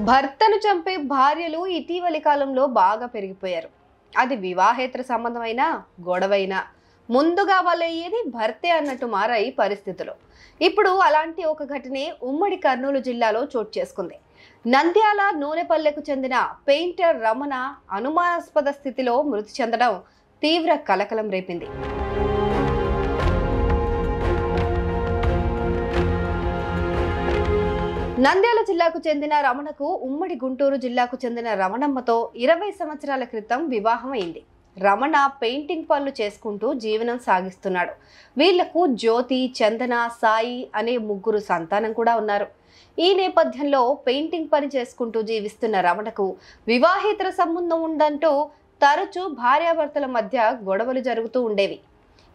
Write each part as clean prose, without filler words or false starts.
భర్తను చంపే భార్యలు ఇటీవలి కాలంలో బాగా పెరిగిపోయారు. అది వివాహేతర సంబంధమైనా గొడవైనా ముందుగా వాళ్ళయ్యేది భర్తే అన్నట్టు మారాయి పరిస్థితులు. ఇప్పుడు అలాంటి ఒక ఘటనే ఉమ్మడి కర్నూలు జిల్లాలో చోటు చేసుకుంది. నంద్యాల నూనెపల్లెకు చెందిన పెయింటర్ రమణ అనుమానాస్పద స్థితిలో మృతి చెందడం తీవ్ర కలకలం రేపింది. నంద్యాల జిల్లాకు చెందిన రమణకు ఉమ్మడి గుంటూరు జిల్లాకు చెందిన రమణమ్మతో 20 సంవత్సరాల క్రితం వివాహం అయింది. రమణ పెయింటింగ్ పనులు చేసుకుంటూ జీవనం సాగిస్తున్నాడు. వీళ్లకు జ్యోతి, చందన, సాయి అనే 3 సంతానం కూడా ఉన్నారు. ఈ నేపథ్యంలో పెయింటింగ్ పని చేసుకుంటూ జీవిస్తున్న రమణకు వివాహేతర సంబంధం ఉందంటూ తరచూ భార్యాభర్తల మధ్య గొడవలు జరుగుతూ ఉండేవి.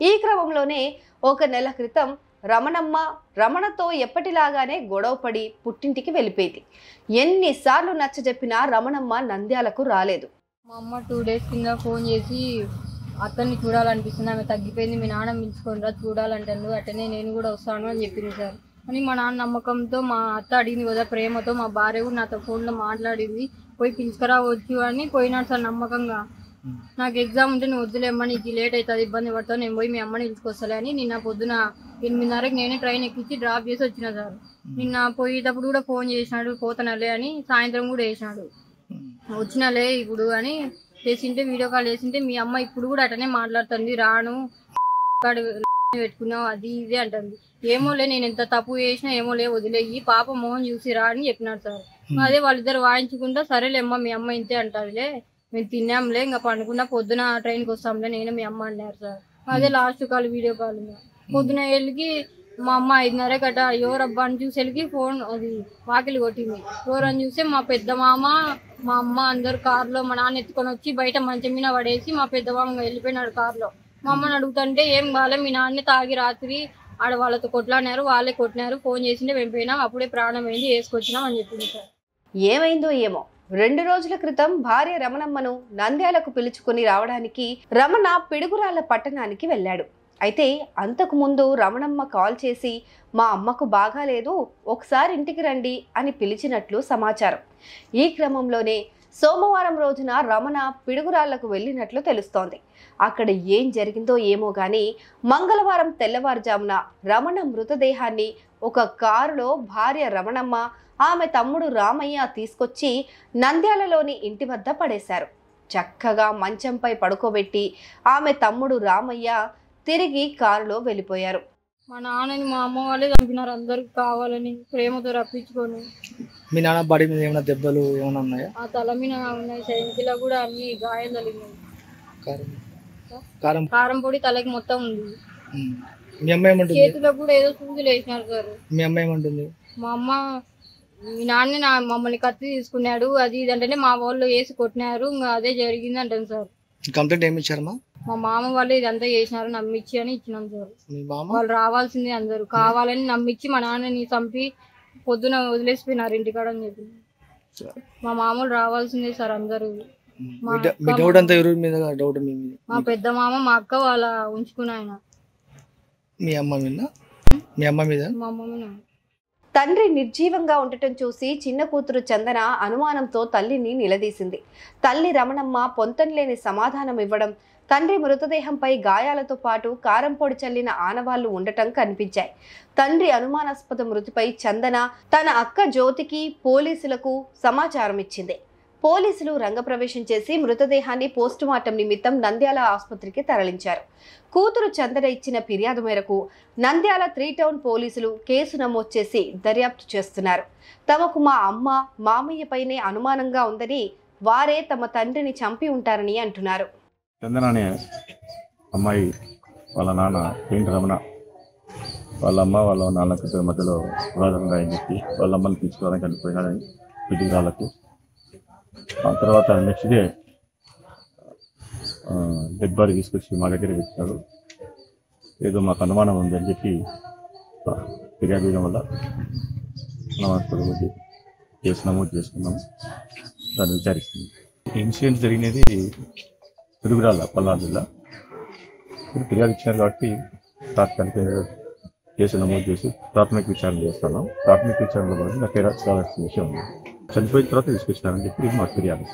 ఈ క్రమంలోనే ఒక నెల క్రితం రమణమ్మ రమణతో ఎప్పటిలాగానే గొడవపడి పుట్టింటికి వెళ్ళిపోయింది. ఎన్నిసార్లు నచ్చజెప్పినా రమణమ్మ నంద్యాలకు రాలేదు. మా అమ్మ 2 డేస్ కింద ఫోన్ చేసి అతన్ని చూడాలనిపిస్తుంది, ఆమె తగ్గిపోయింది, మీ నాన్న పిలుచుకోనరా చూడాలంటాను, అట్టనే నేను కూడా వస్తాను అని చెప్పింది సార్. అని మా నాన్న నమ్మకంతో మా అత్త అడిగింది కదా, ప్రేమతో మా భార్య కూడా నాతో ఫోన్లో మాట్లాడింది, పోయి పిలుచుకురావచ్చు అని పోయినాడు సార్ నమ్మకంగా. నాకు ఎగ్జామ్ ఉంటే నువ్వు వద్దులేమ్మా, నీకు లేట్ అవుతుంది, ఇబ్బంది పడతావు, నేను పోయి మీ అమ్మని పిలుచుకొస్తాలే అని నిన్న పొద్దున 8:30కి నేనే ట్రైన్ ఎక్కించి డ్రాప్ చేసి వచ్చిన సార్. నిన్న పోయేటప్పుడు కూడా ఫోన్ చేసినాడు, పోతానలే అని, సాయంత్రం కూడా వేసినాడు, వచ్చినలే ఇప్పుడు అని చేసింటే, వీడియో కాల్ చేసింటే మీ అమ్మ ఇప్పుడు కూడా అటనే మాట్లాడుతుంది, రాను పెట్టుకున్నావు అది ఇది అంటుంది. ఏమోలే నేను ఎంత తప్పు చేసినా ఏమోలే వదిలేయి, పాప మోహన్ చూసి రా అని చెప్పినాడు సార్. అదే వాళ్ళిద్దరు వాయించుకుంటా సరేలేమ్మా మీ అమ్మ ఇంతే అంటారులే, మేము తిన్నాంలే ఇంకా పండుకున్నా, పొద్దున ట్రైన్కి వస్తాంలే నేను మీ అమ్మ అన్నారు సార్. అదే లాస్ట్ కాల్ వీడియో కాల్. పొద్దున వెళ్ళి మా అమ్మ 5:30 గట ఎవరబ్బా అని చూసి వెళ్ళి ఫోన్ అది వాకిలి కొట్టింది. ఎవరని చూస్తే మా పెద్ద మామ, మా అమ్మ అందరు కారులో, మా నాన్న ఎత్తుకొని వచ్చి బయట మంచం మీద పడేసి మా పెద్ద మామ వెళ్ళిపోయినాడు కారులో. మా అమ్మని అడుగుతుంటే ఏం కాలే, మీ నాన్నే తాగి రాత్రి ఆడ వాళ్ళతో కొట్లాడినారు, వాళ్ళే కొట్టినారు, ఫోన్ చేసింటే మేము పోయినాం, అప్పుడే ప్రాణం అయింది, వేసుకొచ్చినాం అని చెప్పింది సార్. ఏమైందో ఏమో 2 రోజుల క్రితం భార్య రమణమ్మను నంద్యాలకు పిలుచుకుని రావడానికి రమణ పిడుగురాళ్ల పట్టణానికి వెళ్ళాడు. అయితే అంతకు ముందు రమణమ్మ కాల్ చేసి మా అమ్మకు బాగాలేదు, ఒకసారి ఇంటికి రండి అని పిలిచినట్లు సమాచారం. ఈ క్రమంలోనే సోమవారం రోజున రమణ పిడుగురాళ్లకు వెళ్ళినట్లు తెలుస్తోంది. అక్కడ ఏం జరిగిందో ఏమో గాని మంగళవారం తెల్లవారుజామున రమణ మృతదేహాన్ని ఒక కారులో భార్య రమణమ్మ, ఆమె తమ్ముడు రామయ్య తీసుకొచ్చి నంద్యాలలోని ఇంటి వద్ద పడేశారు. చక్కగా మంచంపై పడుకోబెట్టి ఆమె తమ్ముడు రామయ్య తిరిగి కారులో వెళ్ళిపోయారు. మా నాన్నని మా అమ్మ వాళ్ళే చంపినారు, అందరికి కావాలని ప్రేమతో రప్పించుకొని. మీ నాన్న బాడీ మీద ఏమైనా దెబ్బలు ఏమైనా ఉన్నాయా? ఆ తల మీద ఉన్నాయి, సైకిల్ కూడా అన్ని గాయం తగిలినాయి. కారం పొడి తలకి మొత్తం ఉంది. మీ అమ్మ ఏమంటుంది? చేతులకు కూడా ఏదో సూదులు వేసినారు సార్. మీ అమ్మ ఏమంటుంది? మా అమ్మ మీ నాన్న మమ్మల్ని కత్తి తీసుకున్నాడు అది ఇది అంటేనే మా వాళ్ళు వేసి కొట్టినారు, ఇంకా అదే జరిగింది అంటాను సార్. కంప్లైంట్ ఏమి ఇచ్చారమ్మా? మా మామ వాళ్ళు ఇదంతా చేసినారు, నమ్మిచ్చి అని ఇచ్చినాం సార్. వాళ్ళు రావాల్సింది అందరు కావాలని నమ్మిచ్చి మా నాన్నని చంపి పొద్దున వదిలేసిపోయినారు ఇంటికాడ అని చెప్పి. మా మామూలు రావాల్సిందే సార్ అందరు. మా పెద్ద మామ, మా అక్క వాళ్ళ ఉంచుకున్న ఆయన. మీ అమ్మ మీద? మీ అమ్మ మీద? మా అమ్మ మీద. తండ్రి నిర్జీవంగా ఉండటం చూసి చిన్న కూతురు చందన అనుమానంతో తల్లిని నిలదీసింది. తల్లి రమణమ్మ పొంతనలేని సమాధానం ఇవ్వడం, తండ్రి మృతదేహంపై గాయాలతో పాటు కారం పొడి చల్లిన ఆనవాళ్లు ఉండటం కనిపించాయి. తండ్రి అనుమానాస్పద మృతిపై చందన తన అక్క జ్యోతికి, పోలీసులకు సమాచారం ఇచ్చింది. పోలీసులు రంగప్రవేశం చేసి మృతదేహాన్ని పోస్టుమార్టం నిమిత్తం నంద్యాల ఆసుపత్రికి తరలించారు. కూతురు చందన ఇచ్చిన ఫిర్యాదు మేరకు నంద్యాల 3 టౌన్ పోలీసులు కేసు నమోదు చేసి దర్యాప్తు చేస్తున్నారు. తమకు మా అమ్మ, మామయ్యపైనే అనుమానంగా ఉందని, వారే తమ తండ్రిని చంపి ఉంటారని అంటున్నారు. చందన అనే అమ్మాయి వాళ్ళ నాన్న పెయింటర్ రమణ, వాళ్ళ అమ్మ వాళ్ళ నాన్నకి మధ్యలో వివాదంగా అని చెప్పి వాళ్ళ అమ్మని తీసుకోవడానికి వెళ్ళిపోయినాడని పిడుగురాళ్ళకు. ఆ తర్వాత నెక్స్ట్ డే డెడ్ బాడీ తీసుకొచ్చి మా దగ్గరికి వచ్చాడు. ఏదో మాకు అనుమానం ఉంది అని చెప్పి ఫిర్యాదు చేయడం వల్ల అనుమానాస్పద కేసు నమోదు చేసుకున్నాము, దాన్ని విచారిస్తుంది. ఇన్సిడెంట్ జరిగినది పిడుగురాళ్ళ పల్నాడు జిల్లా. ఫిర్యాదు ఇచ్చారు కాబట్టి తాత్కాలిక కేసు నమోదు చేసి ప్రాథమిక విచారణ చేస్తున్నాం. ప్రాథమిక విచారణలో భాగంగా కేరాల్సిన విషయం ఉంది. చనిపోయిన తర్వాత తీసుకొచ్చినారని చెప్పి మాకు ఫిర్యాదు.